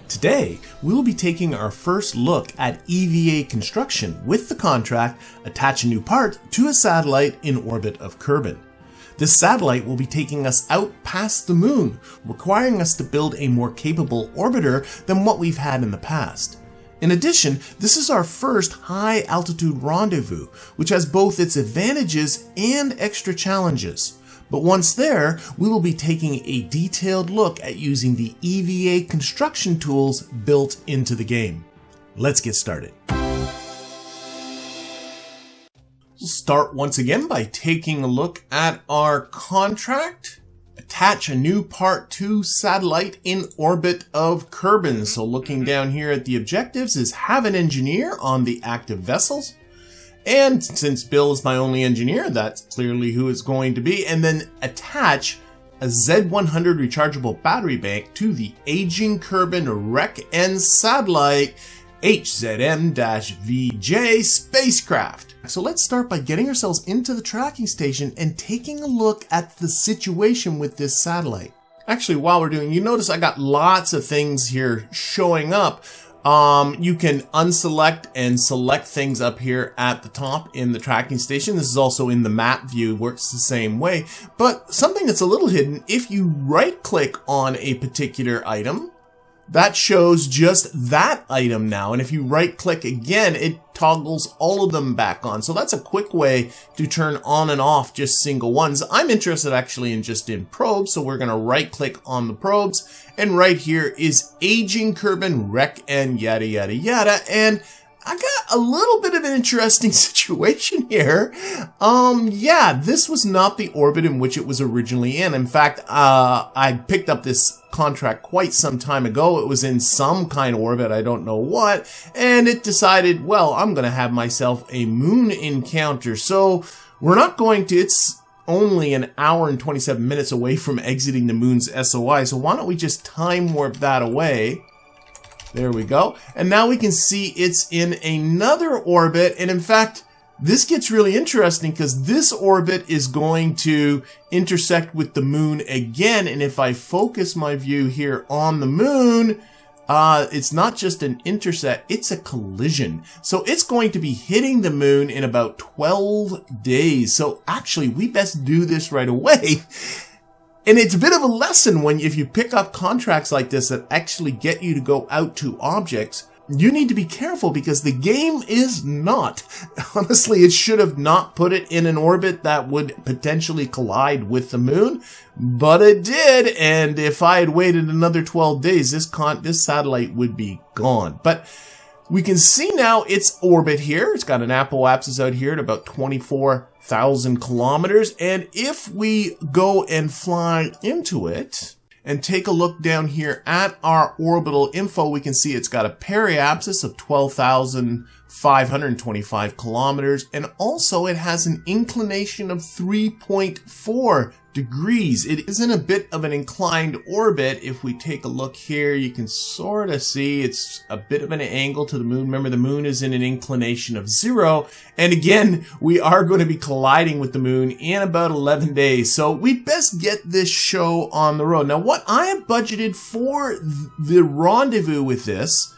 Today, we'll be taking our first look at EVA construction with the contract Attach a New Part to a satellite in orbit of Kerbin. This satellite will be taking us out past the moon, requiring us to build a more capable orbiter than what we've had in the past. In addition, this is our first high-altitude rendezvous, which has both its advantages and extra challenges. But once there, we will be taking a detailed look at using the EVA construction tools built into the game. Let's get started. We'll start once again by taking a look at our contract. Attach a new Part 2 satellite in orbit of Kerbin. So looking down here at the objectives is have an engineer on the active vessels. And since Bill is my only engineer, that's clearly who it's going to be. And then attach a Z100 rechargeable battery bank to the aging Kerbin Rec-N satellite HZM-VJ spacecraft. So let's start by getting ourselves into the tracking station and taking a look at the situation with this satellite. Actually, while we're doing, you notice I got lots of things here showing up. You can unselect and select things up here at the top in the tracking station. This is also in the map view, works the same way. But something that's a little hidden, if you right click on a particular item, that shows just that item now. And if you right click again, it toggles all of them back on. So that's a quick way to turn on and off just single ones. I'm interested actually in probes. So we're going to right click on the probes. And right here is aging Kerbin Rec-N yada yada yada. And I got a little bit of an interesting situation here. Yeah, this was not the orbit in which it was originally in. In fact, I picked up this contract quite some time ago. It was in some kind of orbit, I don't know what, and it decided, well, I'm going to have myself a moon encounter. So we're not going to, it's only an hour and 27 minutes away from exiting the moon's SOI. So why don't we just time warp that away? There we go. And now we can see it's in another orbit. And in fact, this gets really interesting because this orbit is going to intersect with the moon again. And if I focus my view here on the moon, it's not just an intersect, it's a collision. So it's going to be hitting the moon in about 12 days. So actually, we best do this right away. And it's a bit of a lesson if you pick up contracts like this that actually get you to go out to objects, you need to be careful because the game is not. Honestly, it should have not put it in an orbit that would potentially collide with the moon, but it did. And if I had waited another 12 days, this satellite would be gone. But we can see now its orbit here. It's got an apoapsis out here at about 24,000 kilometers. And if we go and fly into it and take a look down here at our orbital info, we can see it's got a periapsis of 12,525 kilometers. And also it has an inclination of 3.4 degrees. It is in a bit of an inclined orbit. If we take a look here, you can sort of see it's a bit of an angle to the moon. Remember, the moon is in an inclination of 0. And again, we are going to be colliding with the moon in about 11 days. So we best get this show on the road. Now, what I have budgeted for the rendezvous with this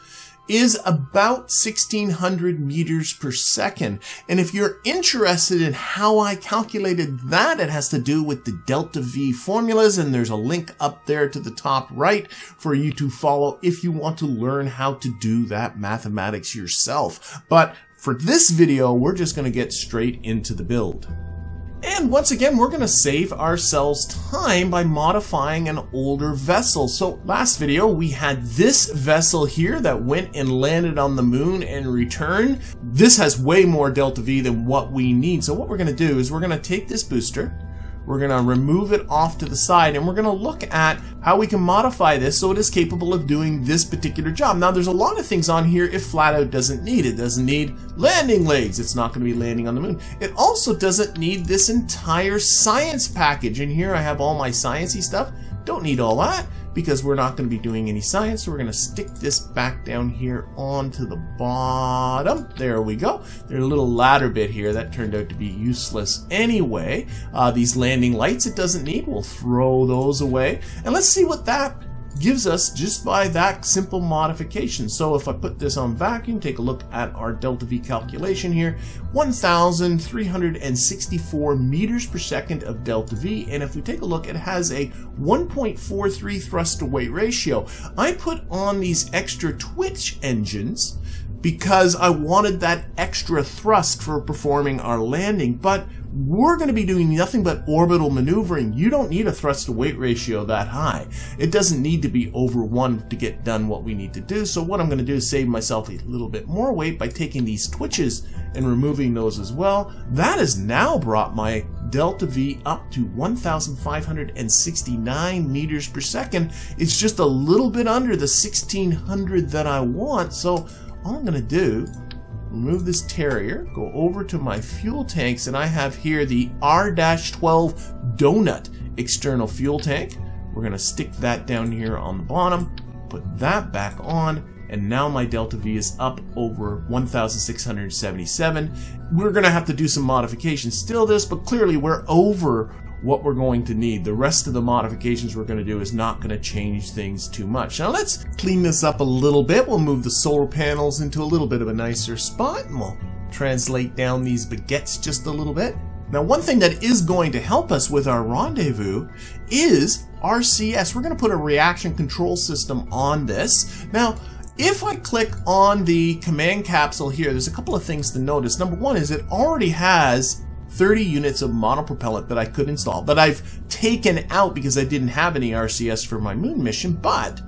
is about 1,600 meters per second. And if you're interested in how I calculated that, it has to do with the delta V formulas, and there's a link up there to the top right for you to follow if you want to learn how to do that mathematics yourself. But for this video, we're just going to get straight into the build. And once again, we're going to save ourselves time by modifying an older vessel. So last video, we had this vessel here that went and landed on the moon and returned. This has way more delta V than what we need. So what we're going to do is we're going to take this booster, we're going to remove it off to the side, and we're going to look at how we can modify this so it is capable of doing this particular job. Now, there's a lot of things on here it flat out doesn't need. It doesn't need landing legs. It's not going to be landing on the moon. It also doesn't need this entire science package. And here I have all my sciencey stuff. Don't need all that because we're not going to be doing any science. So we're going to stick this back down here onto the bottom. There we go. There's a little ladder bit here that turned out to be useless anyway. These landing lights it doesn't need. We'll throw those away. And let's see what that gives us just by that simple modification. So if I put this on vacuum, take a look at our delta V calculation here, 1,364 meters per second of delta V. And if we take a look, it has a 1.43 thrust to weight ratio. I put on these extra twitch engines because I wanted that extra thrust for performing our landing, but we're going to be doing nothing but orbital maneuvering. You don't need a thrust to weight ratio that high. It doesn't need to be over 1 to get done what we need to do. So what I'm going to do is save myself a little bit more weight by taking these twitches and removing those as well. That has now brought my delta V up to 1,569 meters per second. It's just a little bit under the 1,600 that I want. So all I'm going to do, remove this Terrier, go over to my fuel tanks, and I have here the R-12 donut external fuel tank. We're going to stick that down here on the bottom, put that back on, and now my delta V is up over 1,677. We're going to have to do some modifications still this, but clearly we're over what we're going to need. The rest of the modifications we're going to do is not going to change things too much. Now let's clean this up a little bit. We'll move the solar panels into a little bit of a nicer spot, and we'll translate down these baguettes just a little bit. Now one thing that is going to help us with our rendezvous is RCS. We're going to put a reaction control system on this. Now if I click on the command capsule here, there's a couple of things to notice. Number one is it already has 30 units of monopropellant that I could install, that I've taken out because I didn't have any RCS for my moon mission, but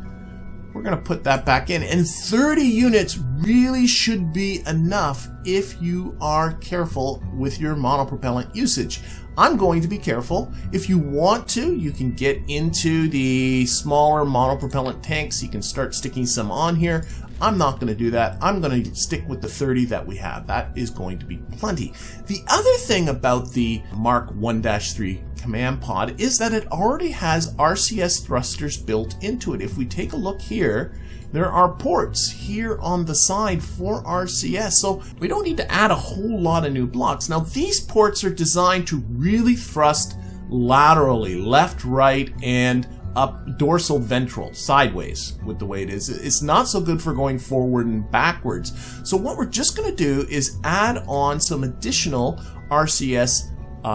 we're going to put that back in. And 30 units really should be enough if you are careful with your monopropellant usage. I'm going to be careful. If you want to, you can get into the smaller monopropellant tanks. You can start sticking some on here. I'm not going to do that. I'm going to stick with the 30 that we have. That is going to be plenty. The other thing about the Mark 1-3 command pod is that it already has RCS thrusters built into it. If we take a look here, there are ports here on the side for RCS, so we don't need to add a whole lot of new blocks. Now these ports are designed to really thrust laterally, left, right, and up dorsal ventral, sideways with the way it is. It's not so good for going forward and backwards. So what we're just going to do is add on some additional RCS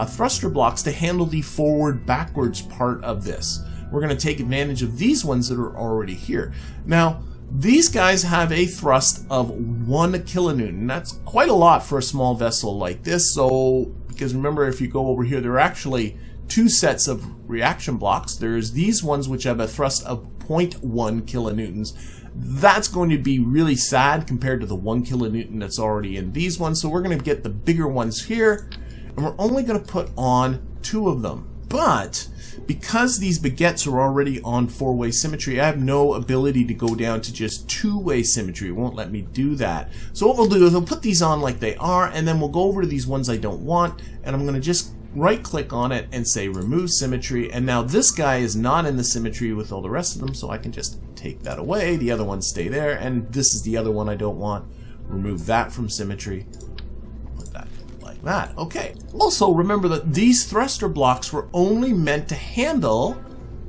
thruster blocks to handle the forward backwards part of this. We're going to take advantage of these ones that are already here. Now these guys have a thrust of 1 kilonewton. That's quite a lot for a small vessel like this. So because remember, if you go over here, there are actually 2 sets of reaction blocks. There's these ones which have a thrust of 0.1 kilonewtons. That's going to be really sad compared to the 1 kilonewton that's already in these ones. So we're going to get the bigger ones here, and we're only going to put on 2 of them. But because these baguettes are already on 4-way symmetry, I have no ability to go down to just 2-way symmetry. It won't let me do that. So what we'll do is we'll put these on like they are, and then we'll go over to these ones I don't want, and I'm going to just right click on it and say remove symmetry. And now this guy is not in the symmetry with all the rest of them, so I can just take that away. The other ones stay there, and this is the other one I don't want. Remove that from symmetry. Put that like that. Okay. Also remember that these thruster blocks were only meant to handle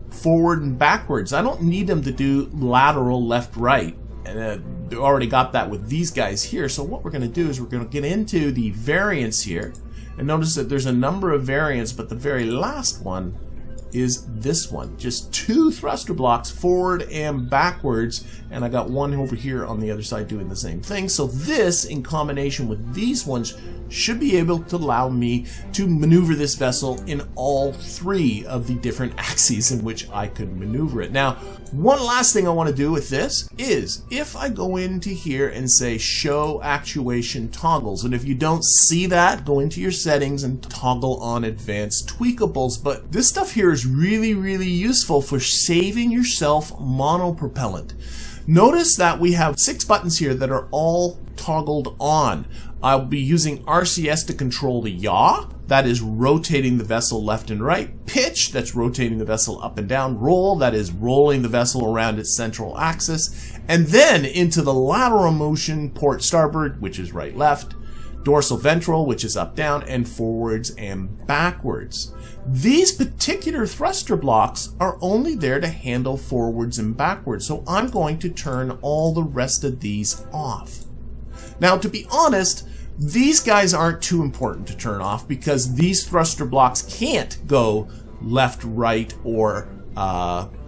forward and backwards. I don't need them to do lateral left right, and we already got that with these guys here. So what we're going to do is we're going to get into the variants here. And notice that there's a number of variants, but the very last one is this one. Just 2 thruster blocks forward and backwards, and I got one over here on the other side doing the same thing. So this, in combination with these ones, should be able to allow me to maneuver this vessel in all 3 of the different axes in which I could maneuver it. Now, one last thing I want to do with this is if I go into here and say show actuation toggles, and if you don't see that, go into your settings and toggle on advanced tweakables. But this stuff here is really, really useful for saving yourself monopropellant. Notice that we have 6 buttons here that are all toggled on. I'll be using RCS to control the yaw, that is rotating the vessel left and right. Pitch, that's rotating the vessel up and down. Roll, that is rolling the vessel around its central axis. And then into the lateral motion, port starboard, which is right left. dorsal ventral, which is up down, and forwards and backwards. These particular thruster blocks are only there to handle forwards and backwards, so I'm going to turn all the rest of these off. Now, to be honest, these guys aren't too important to turn off because these thruster blocks can't go left, right, or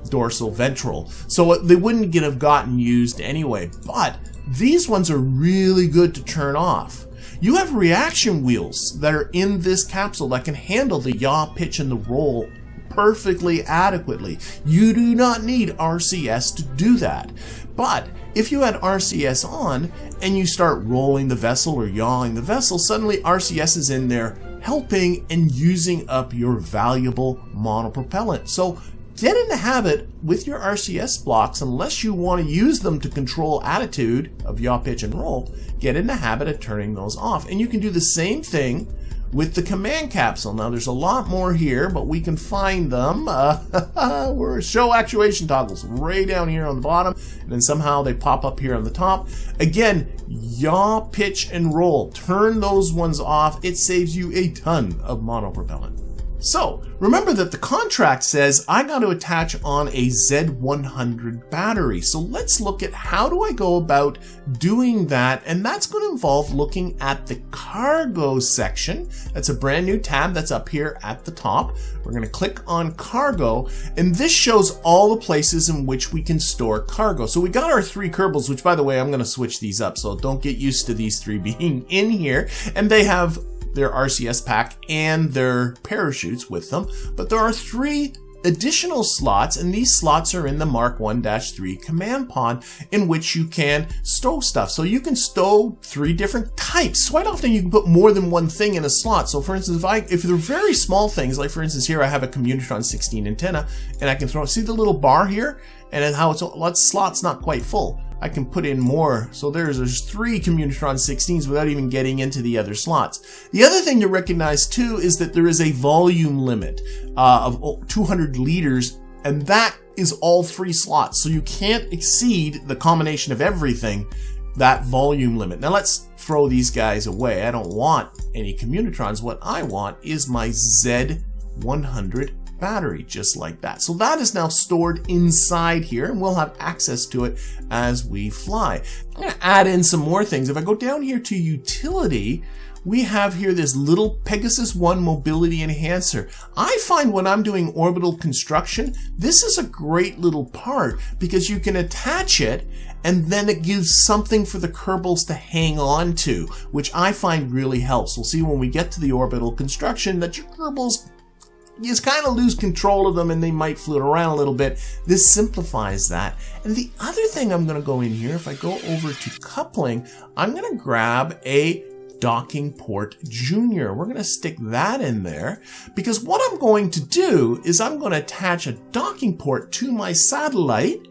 dorsal ventral, so they wouldn't have gotten used anyway. But these ones are really good to turn off. You have reaction wheels that are in this capsule that can handle the yaw, pitch, and the roll perfectly adequately. You do not need RCS to do that. But if you had RCS on and you start rolling the vessel or yawing the vessel, suddenly RCS is in there helping and using up your valuable monopropellant. So get in the habit with your RCS blocks, unless you want to use them to control attitude of yaw, pitch, and roll, get in the habit of turning those off. And you can do the same thing with the command capsule. Now there's a lot more here, but we can find them. We're show actuation toggles way down here on the bottom, and then somehow they pop up here on the top. Again, yaw, pitch, and roll. Turn those ones off. It saves you a ton of monopropellant. So, remember that the contract says I got to attach on a Z100 battery. So let's look at how do I go about doing that, and that's going to involve looking at the cargo section. That's a brand new tab that's up here at the top. We're going to click on cargo, and this shows all the places in which we can store cargo. So we got our 3 KERBALs, which by the way, I'm going to switch these up, so don't get used to these 3 being in here, and they have their RCS pack and their parachutes with them. But there are 3 additional slots, and these slots are in the Mark 1-3 command pod in which you can stow stuff. So you can stow 3 different types. Quite often you can put more than one thing in a slot. So for instance, if they're very small things, like for instance here I have a Communitron 16 antenna, and I can throw, see the little bar here, and then how that slot's not quite full. I can put in more. So there's 3 Communitron 16s without even getting into the other slots. The other thing to recognize too is that there is a volume limit of 200 liters, and that is all 3 slots. So you can't exceed the combination of everything, that volume limit. Now let's throw these guys away. I don't want any Communitrons. What I want is my Z100 battery, just like that. So that is now stored inside here, and we'll have access to it as we fly. I'm going to add in some more things. If I go down here to utility, we have here this little Pegasus 1 mobility enhancer. I find when I'm doing orbital construction, this is a great little part because you can attach it and then it gives something for the KERBALs to hang on to, which I find really helps. We'll see when we get to the orbital construction that your KERBALs, you just kind of lose control of them and they might float around a little bit. This simplifies that. And the other thing I'm going to go in here, if I go over to coupling, I'm going to grab a docking port junior. We're going to stick that in there because what I'm going to do is I'm going to attach a docking port to my satellite,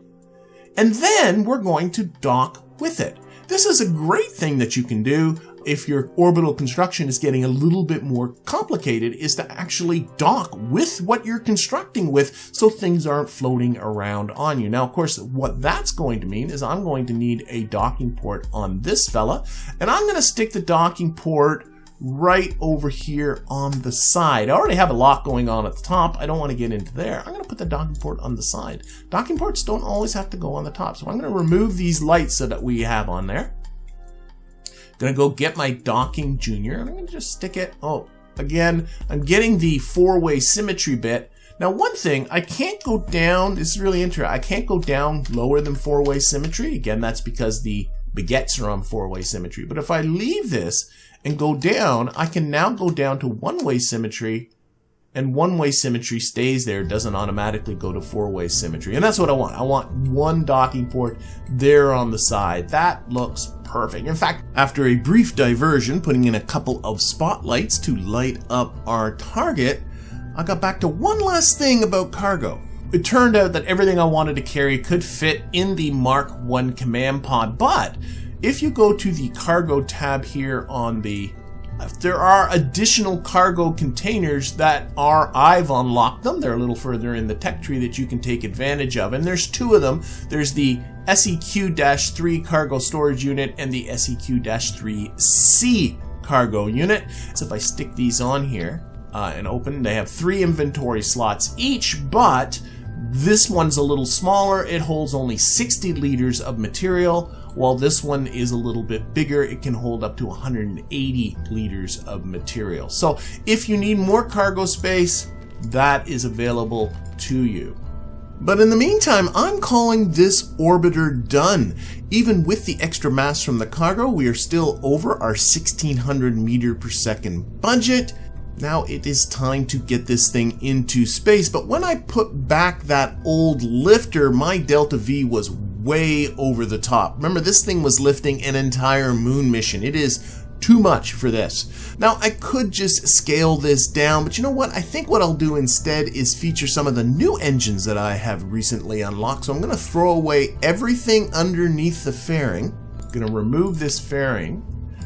and then we're going to dock with it. This is a great thing that you can do if your orbital construction is getting a little bit more complicated, is to actually dock with what you're constructing with so things aren't floating around on you. Now, of course, what that's going to mean is I'm going to need a docking port on this fella, and I'm going to stick the docking port right over here on the side. I already have a lot going on at the top. I don't want to get into there. I'm going to put the docking port on the side. Docking ports don't always have to go on the top, so I'm going to remove these lights so that we have on there. Gonna go get my docking junior. I'm gonna just stick it. Oh, again, I'm getting the 4-way symmetry bit. Now, one thing, I can't go down. This is really interesting. I can't go down lower than 4-way symmetry. Again, that's because the baguettes are on 4-way symmetry. But if I leave this and go down, I can now go down to 1-way symmetry, and 1-way symmetry stays there. It doesn't automatically go to 4-way symmetry. And that's what I want. I want one docking port there on the side. That looks perfect. In fact, after a brief diversion, putting in a couple of spotlights to light up our target, I got back to one last thing about cargo. It turned out that everything I wanted to carry could fit in the Mark 1 command pod, but if you go to the cargo tab here on the there are additional cargo containers that I've unlocked them. They're a little further in the tech tree that you can take advantage of. And there's 2 of them. There's the SEQ-3 cargo storage unit and the SEQ-3C cargo unit. So if I stick these on here and open, they have 3 inventory slots each, but this one's a little smaller. It holds only 60 liters of material, while this one is a little bit bigger. It can hold up to 180 liters of material. So if you need more cargo space, that is available to you. But in the meantime, I'm calling this orbiter done. Even with the extra mass from the cargo, we are still over our 1600 meter per second budget. Now it is time to get this thing into space. But when I put back that old lifter, my Delta V was way over the top. Remember, this thing was lifting an entire moon mission. It is too much for this. Now I could just scale this down, but you know what? I think what I'll do instead is feature some of the new engines that I have recently unlocked. So I'm going to throw away everything underneath the fairing. I'm going to remove this fairing.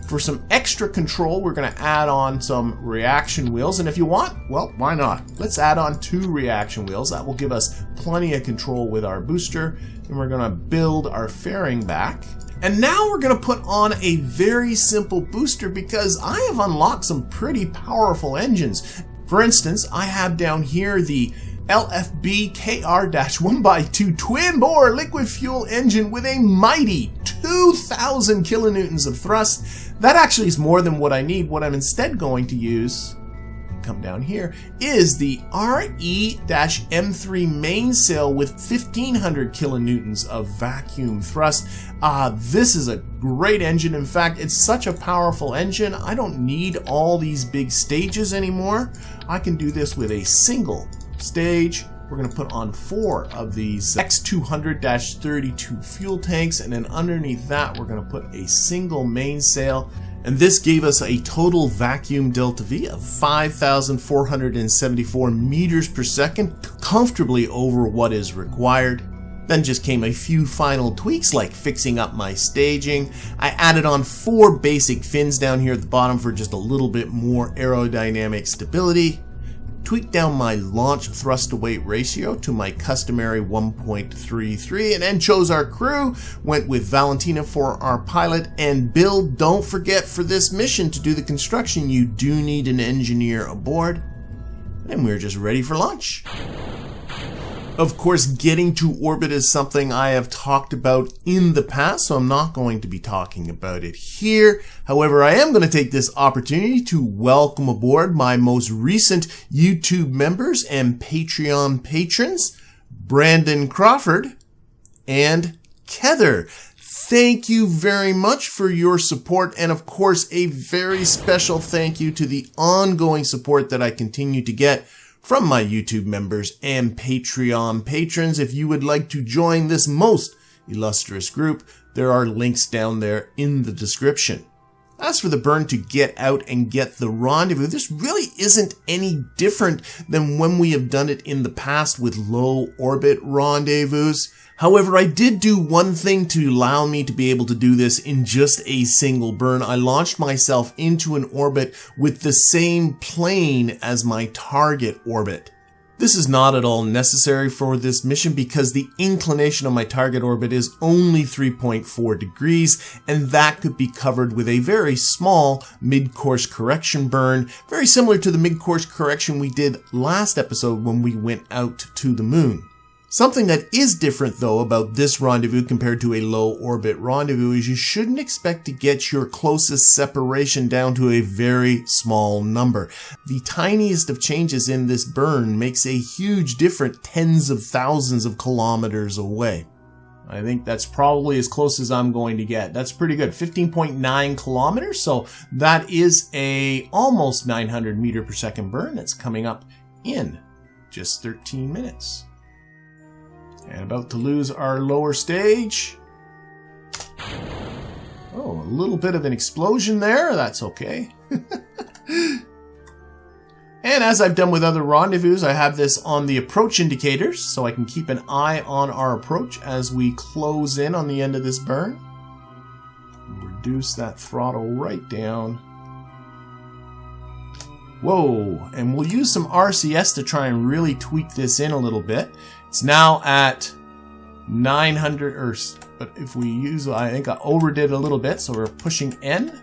For some extra control, we're going to add on some reaction wheels, and if you want, well, why not? Let's add on 2 reaction wheels. That will give us plenty of control with our booster, and we're going to build our fairing back. And now we're going to put on a very simple booster because I have unlocked some pretty powerful engines. For instance, I have down here the LFB KR-1x2 twin-bore liquid fuel engine with a mighty 2,000 kilonewtons of thrust. That actually is more than what I need. What I'm instead going to use, come down here, is the RE-M3 mainsail with 1,500 kilonewtons of vacuum thrust. This is a great engine. In fact, it's such a powerful engine, I don't need all these big stages anymore. I can do this with a single stage. We're going to put on 4 of these X200-32 fuel tanks, and then underneath that we're going to put a single mainsail, and this gave us a total vacuum delta V of 5,474 meters per second, comfortably over what is required. Then just came a few final tweaks like fixing up my staging. I added on 4 basic fins down here at the bottom for just a little bit more aerodynamic stability. Tweaked down my launch thrust to weight ratio to my customary 1.33, and then chose our crew. Went with Valentina for our pilot, and Bill. Don't forget, for this mission to do the construction, you do need an engineer aboard. And we're just ready for launch. Of course, getting to orbit is something I have talked about in the past, so I'm not going to be talking about it here. However, I am going to take this opportunity to welcome aboard my most recent YouTube members and Patreon patrons, Brandon Crawford and Kether. Thank you very much for your support, and of course, a very special thank you to the ongoing support that I continue to get from my YouTube members and Patreon patrons. If you would like to join this most illustrious group, there are links down there in the description. As for the burn to get out and get the rendezvous, this really isn't any different than when we have done it in the past with low orbit rendezvous. However, I did do one thing to allow me to be able to do this in just a single burn. I launched myself into an orbit with the same plane as my target orbit. This is not at all necessary for this mission because the inclination of my target orbit is only 3.4 degrees, and that could be covered with a very small mid-course correction burn, very similar to the mid-course correction we did last episode when we went out to the moon. Something that is different, though, about this rendezvous compared to a low-orbit rendezvous is you shouldn't expect to get your closest separation down to a very small number. The tiniest of changes in this burn makes a huge difference tens of thousands of kilometers away. I think that's probably as close as I'm going to get. That's pretty good. 15.9 kilometers, so that is a almost 900 meter per second burn that's coming up in just 13 minutes. And about to lose our lower stage. Oh, a little bit of an explosion there. That's okay. And as I've done with other rendezvous, I have this on the approach indicators, so I can keep an eye on our approach as we close in on the end of this burn. Reduce that throttle right down. Whoa, and we'll use some RCS to try and really tweak this in a little bit. It's now at 900, but if we use, I think I overdid a little bit, so we're pushing N.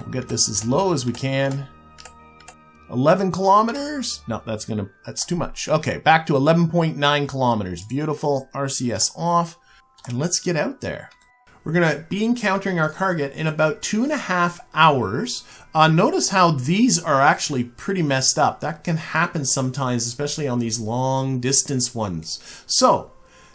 We'll get this as low as we can. 11 kilometers? No, that's too much. Okay, back to 11.9 kilometers. Beautiful. RCS off. And let's get out there. We're going to be encountering our target in about 2.5 hours. Notice how these are actually pretty messed up. That can happen sometimes, especially on these long distance ones. So,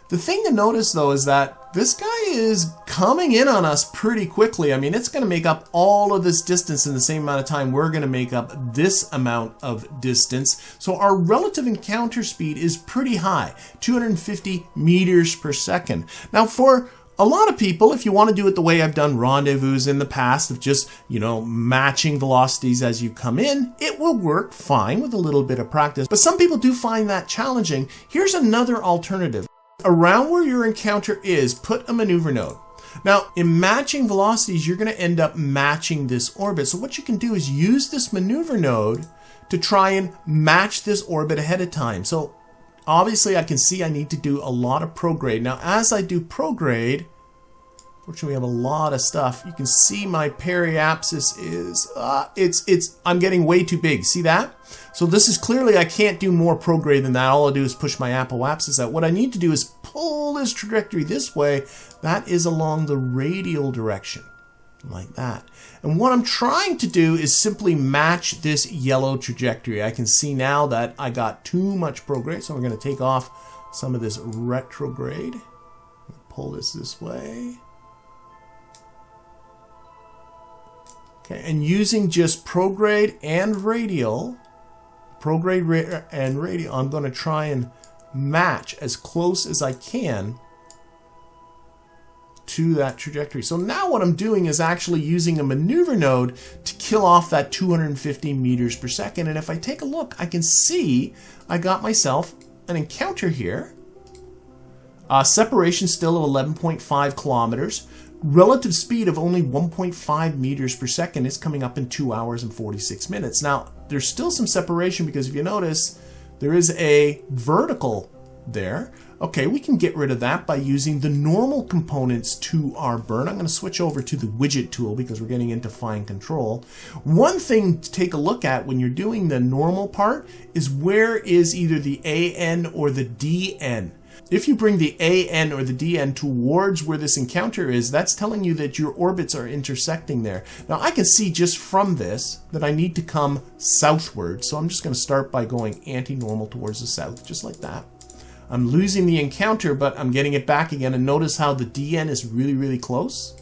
the thing to notice though is that this guy is coming in on us pretty quickly. I mean, it's going to make up all of this distance in the same amount of time we're going to make up this amount of distance. So our relative encounter speed is pretty high, 250 meters per second. Now for a lot of people, if you want to do it the way I've done rendezvous in the past of just, matching velocities as you come in, it will work fine with a little bit of practice. But some people do find that challenging. Here's another alternative. Around where your encounter is, put a maneuver node. Now, in matching velocities, you're going to end up matching this orbit. So what you can do is use this maneuver node to try and match this orbit ahead of time. So obviously I can see I need to do a lot of prograde. Now, as I do prograde, fortunately we have a lot of stuff. You can see my periapsis is, I'm getting way too big. See that? So this is clearly, I can't do more prograde than that. All I do is push my apoapsis out. What I need to do is pull this trajectory this way. That is along the radial direction, like that. And what I'm trying to do is simply match this yellow trajectory. I can see now that I got too much prograde, so we're going to take off some of this retrograde. Pull this way. Okay, and using just prograde and radial, I'm going to try and match as close as I can to that trajectory. So now what I'm doing is actually using a maneuver node to kill off that 250 meters per second. And if I take a look, I can see I got myself an encounter here. Separation still of 11.5 kilometers. Relative speed of only 1.5 meters per second. Is coming up in 2 hours and 46 minutes. Now, there's still some separation because if you notice, there is a vertical there. Okay, we can get rid of that by using the normal components to our burn. I'm going to switch over to the widget tool because we're getting into fine control. One thing to take a look at when you're doing the normal part is where is either the AN or the DN. If you bring the AN or the DN towards where this encounter is, that's telling you that your orbits are intersecting there. Now I can see just from this that I need to come southward, so I'm just going to start by going anti-normal towards the south, just like that. I'm losing the encounter, but I'm getting it back again, and notice how the DN is really, really close.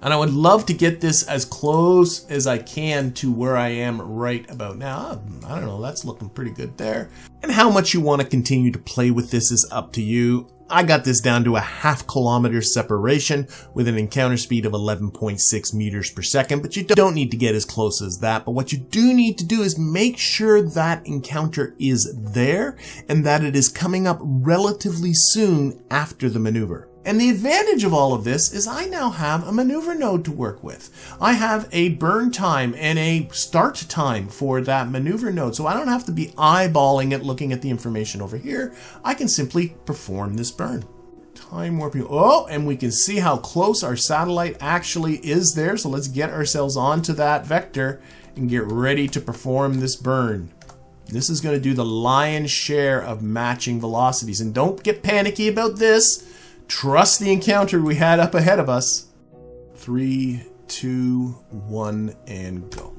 And I would love to get this as close as I can to where I am right about now. I don't know, that's looking pretty good there. And how much you want to continue to play with this is up to you. I got this down to a 0.5 kilometer separation with an encounter speed of 11.6 meters per second, but you don't need to get as close as that. But what you do need to do is make sure that encounter is there and that it is coming up relatively soon after the maneuver. And the advantage of all of this is I now have a maneuver node to work with. I have a burn time and a start time for that maneuver node, so I don't have to be eyeballing it, looking at the information over here. I can simply perform this burn. Time warping. Oh, and we can see how close our satellite actually is there. So let's get ourselves onto that vector and get ready to perform this burn. This is going to do the lion's share of matching velocities. And don't get panicky about this. Trust the encounter we had up ahead of us. 3, 2, 1, and go.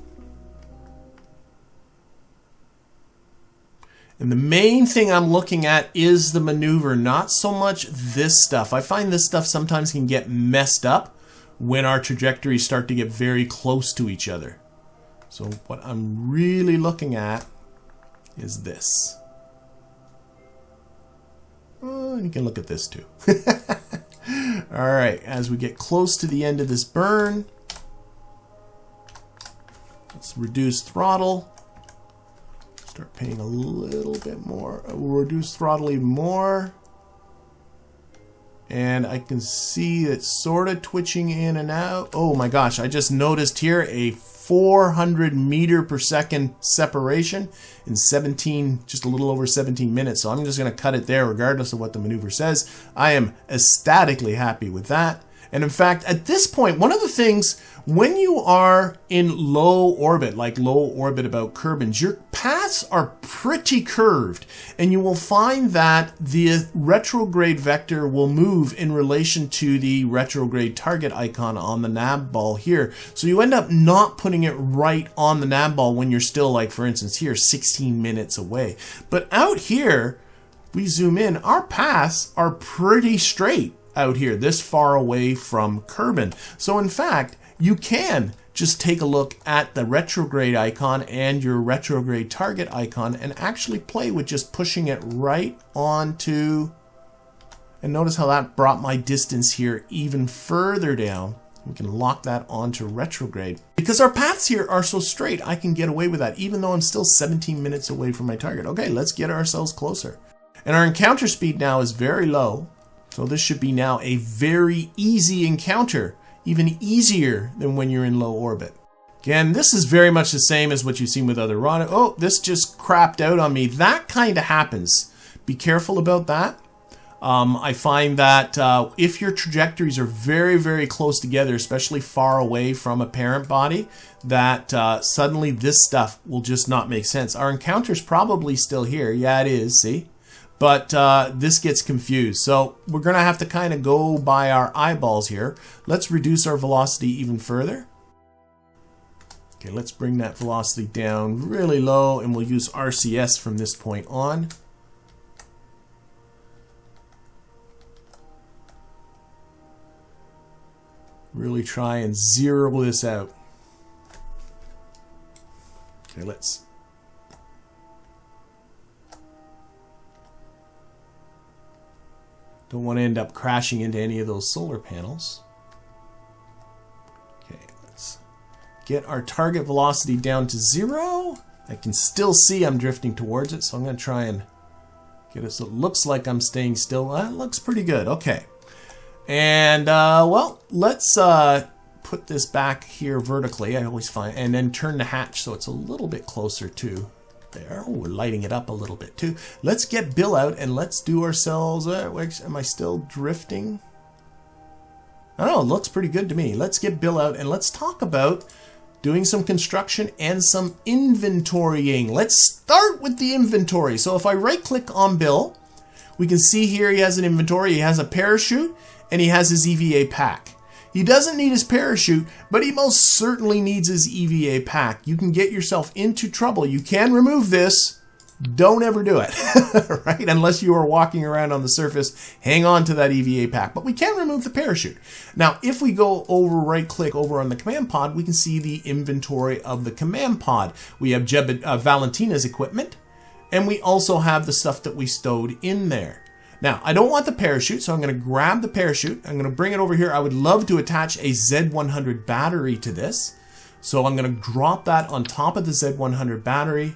And the main thing I'm looking at is the maneuver, not so much this stuff. I find this stuff sometimes can get messed up when our trajectories start to get very close to each other. So what I'm really looking at is this. Oh, you can look at this too. All right, as we get close to the end of this burn, let's reduce throttle. Start paying a little bit more. We'll reduce throttle even more. And I can see it sort of twitching in and out. Oh my gosh, I just noticed here a 400 meter per second separation in 17, just a little over 17 minutes. So I'm just going to cut it there regardless of what the maneuver says. I am ecstatically happy with that. And in fact, at this point, one of the things, when you are in low orbit, like low orbit about Kerbin, your paths are pretty curved. And you will find that the retrograde vector will move in relation to the retrograde target icon on the nav ball here. So you end up not putting it right on the nav ball when you're still, like for instance here, 16 minutes away. But out here, we zoom in, our paths are pretty straight out here, this far away from Kerbin. So in fact, you can just take a look at the retrograde icon and your retrograde target icon and actually play with just pushing it right onto, and notice how that brought my distance here even further down. We can lock that onto retrograde. Because our paths here are so straight, I can get away with that even though I'm still 17 minutes away from my target. Okay, let's get ourselves closer. And our encounter speed now is very low. So this should be now a very easy encounter, even easier than when you're in low orbit. Again, this is very much the same as what you've seen with other rendezvous. Oh, this just crapped out on me. That kind of happens. Be careful about that. I find that if your trajectories are very, very close together, especially far away from a parent body, that suddenly this stuff will just not make sense. Our encounter's probably still here. Yeah, it is, see? But this gets confused. So we're going to have to kind of go by our eyeballs here. Let's reduce our velocity even further. Okay, let's bring that velocity down really low, and we'll use RCS from this point on. Really try and zero this out. Okay, let's don't want to end up crashing into any of those solar panels. Okay, let's get our target velocity down to 0. I can still see I'm drifting towards it, so I'm going to try and get it so it looks like I'm staying still. That looks pretty good. Okay. And, well, let's put this back here vertically. I always find, and then turn the hatch so it's a little bit closer to there. Oh, we're lighting it up a little bit too. Let's get Bill out and let's do ourselves. Am I still drifting? I don't know. It looks pretty good to me. Let's get Bill out and let's talk about doing some construction and some inventorying. Let's start with the inventory. So if I right click on Bill, we can see here he has an inventory. He has a parachute and he has his EVA pack. He doesn't need his parachute, but he most certainly needs his EVA pack. You can get yourself into trouble. You can remove this. Don't ever do it, right? Unless you are walking around on the surface, hang on to that EVA pack. But we can remove the parachute. Now, if we go over, right click over on the command pod, we can see the inventory of the command pod. We have Valentina's equipment, and we also have the stuff that we stowed in there. Now, I don't want the parachute, so I'm going to grab the parachute. I'm going to bring it over here. I would love to attach a Z100 battery to this. So I'm going to drop that on top of the Z100 battery.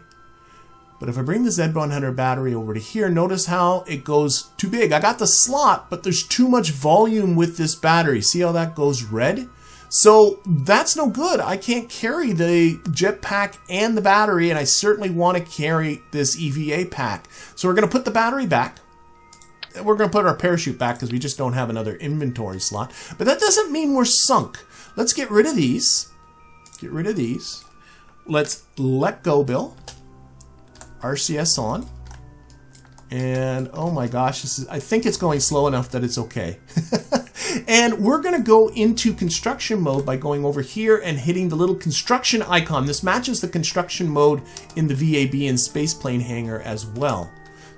But if I bring the Z100 battery over to here, notice how it goes too big. I got the slot, but there's too much volume with this battery. See how that goes red? So that's no good. I can't carry the jetpack and the battery, and I certainly want to carry this EVA pack. So we're going to put the battery back. We're going to put our parachute back because we just don't have another inventory slot. But that doesn't mean we're sunk. Let's get rid of these. Get rid of these. Let's let go, Bill. RCS on. And oh my gosh, I think it's going slow enough that it's okay. And we're going to go into construction mode by going over here and hitting the little construction icon. This matches the construction mode in the VAB and spaceplane hangar as well.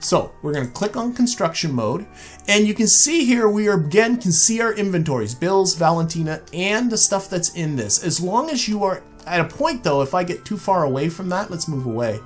So we're going to click on construction mode, and you can see here we are again can see our inventories, Bill's, Valentina, and the stuff that's in this. As long as you are at a point though, if I get too far away from that, let's move away.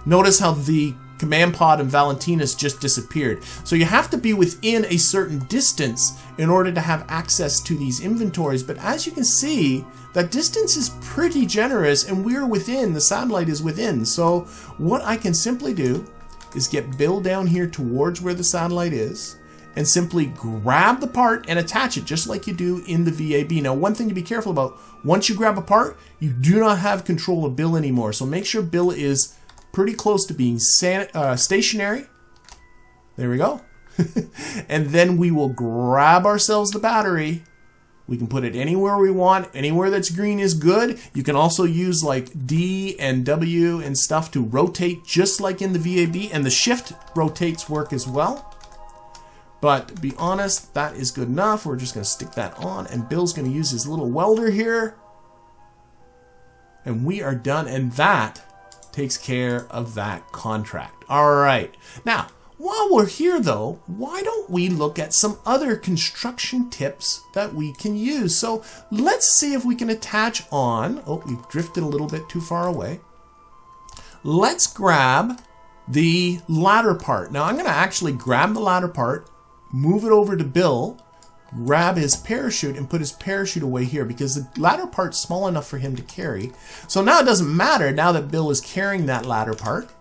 Notice how the command pod and Valentina's just disappeared. So you have to be within a certain distance in order to have access to these inventories. But as you can see, that distance is pretty generous, and we're within, the satellite is within. So what I can simply do is get Bill down here towards where the satellite is and simply grab the part and attach it just like you do in the VAB. Now, one thing to be careful about, once you grab a part, you do not have control of Bill anymore. So make sure Bill is pretty close to being stationary. There we go. And then we will grab ourselves the battery We can put it anywhere we want. Anywhere that's green is good. You can also use like D and W and stuff to rotate just like in the VAB, and the shift rotates work as well. But to be honest, that is good enough. We're just going to stick that on, and Bill's going to use his little welder here. And we are done, and that takes care of that contract. All right. Now, while we're here though, why don't we look at some other construction tips that we can use? So let's see if we can attach on. Oh, we've drifted a little bit too far away. Let's grab the ladder part. Now I'm going to actually grab the ladder part, move it over to Bill, grab his parachute and put his parachute away here because the ladder part's small enough for him to carry. So now it doesn't matter now that Bill is carrying that ladder part.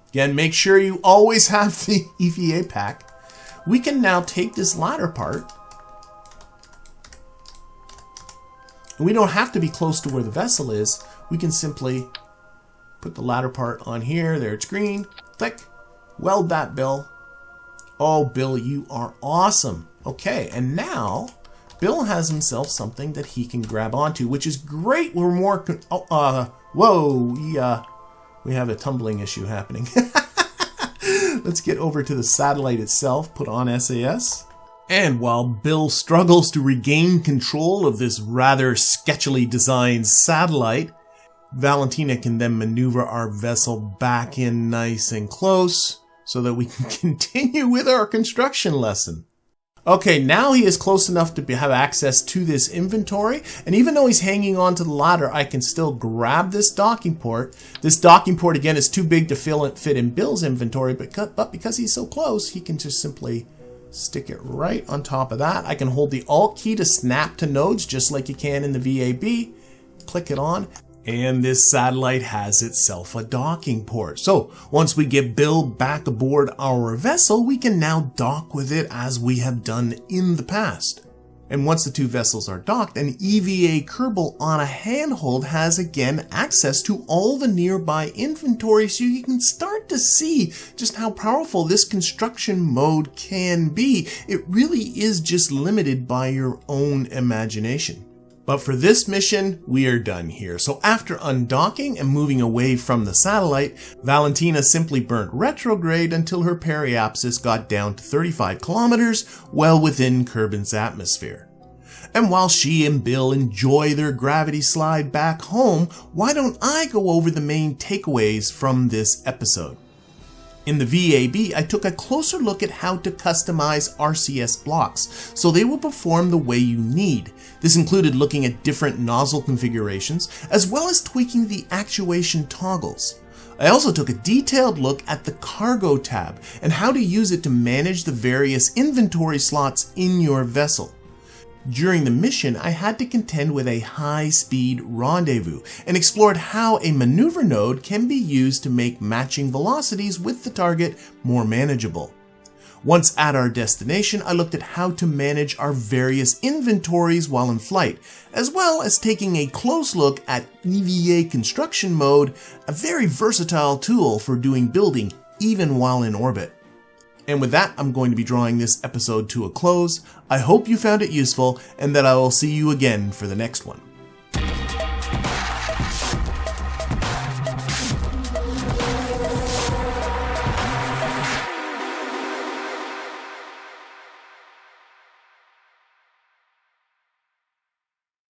Again, make sure you always have the EVA pack. We can now take this ladder part, and we don't have to be close to where the vessel is. We can simply put the ladder part on here. There, it's green. Click. Weld that, Bill. Oh, Bill, you are awesome. Okay, and now Bill has himself something that he can grab onto, which is great. We're more... whoa, we have a tumbling issue happening. Let's get over to the satellite itself, put on SAS. And while Bill struggles to regain control of this rather sketchily designed satellite, Valentina can then maneuver our vessel back in nice and close so that we can continue with our construction lesson. Okay, now he is close enough to have access to this inventory, and even though he's hanging on to the ladder, I can still grab this docking port. This docking port, again, is too big to fit in Bill's inventory, but because he's so close, he can just simply stick it right on top of that. I can hold the Alt key to snap to nodes, just like you can in the VAB. Click it on. And this satellite has itself a docking port. So once we get Bill back aboard our vessel, we can now dock with it as we have done in the past. And once the two vessels are docked, an EVA KERBAL on a handhold has again access to all the nearby inventory, so you can start to see just how powerful this construction mode can be. It really is just limited by your own imagination. But for this mission, we are done here. So after undocking and moving away from the satellite, Valentina simply burnt retrograde until her periapsis got down to 35 kilometers, well within Kerbin's atmosphere. And while she and Bill enjoy their gravity slide back home, why don't I go over the main takeaways from this episode? In the VAB, I took a closer look at how to customize RCS blocks so they will perform the way you need. This included looking at different nozzle configurations, as well as tweaking the actuation toggles. I also took a detailed look at the cargo tab and how to use it to manage the various inventory slots in your vessel. During the mission, I had to contend with a high-speed rendezvous and explored how a maneuver node can be used to make matching velocities with the target more manageable. Once at our destination, I looked at how to manage our various inventories while in flight, as well as taking a close look at EVA Construction Mode, a very versatile tool for doing building even while in orbit. And with that, I'm going to be drawing this episode to a close. I hope you found it useful and that I will see you again for the next one.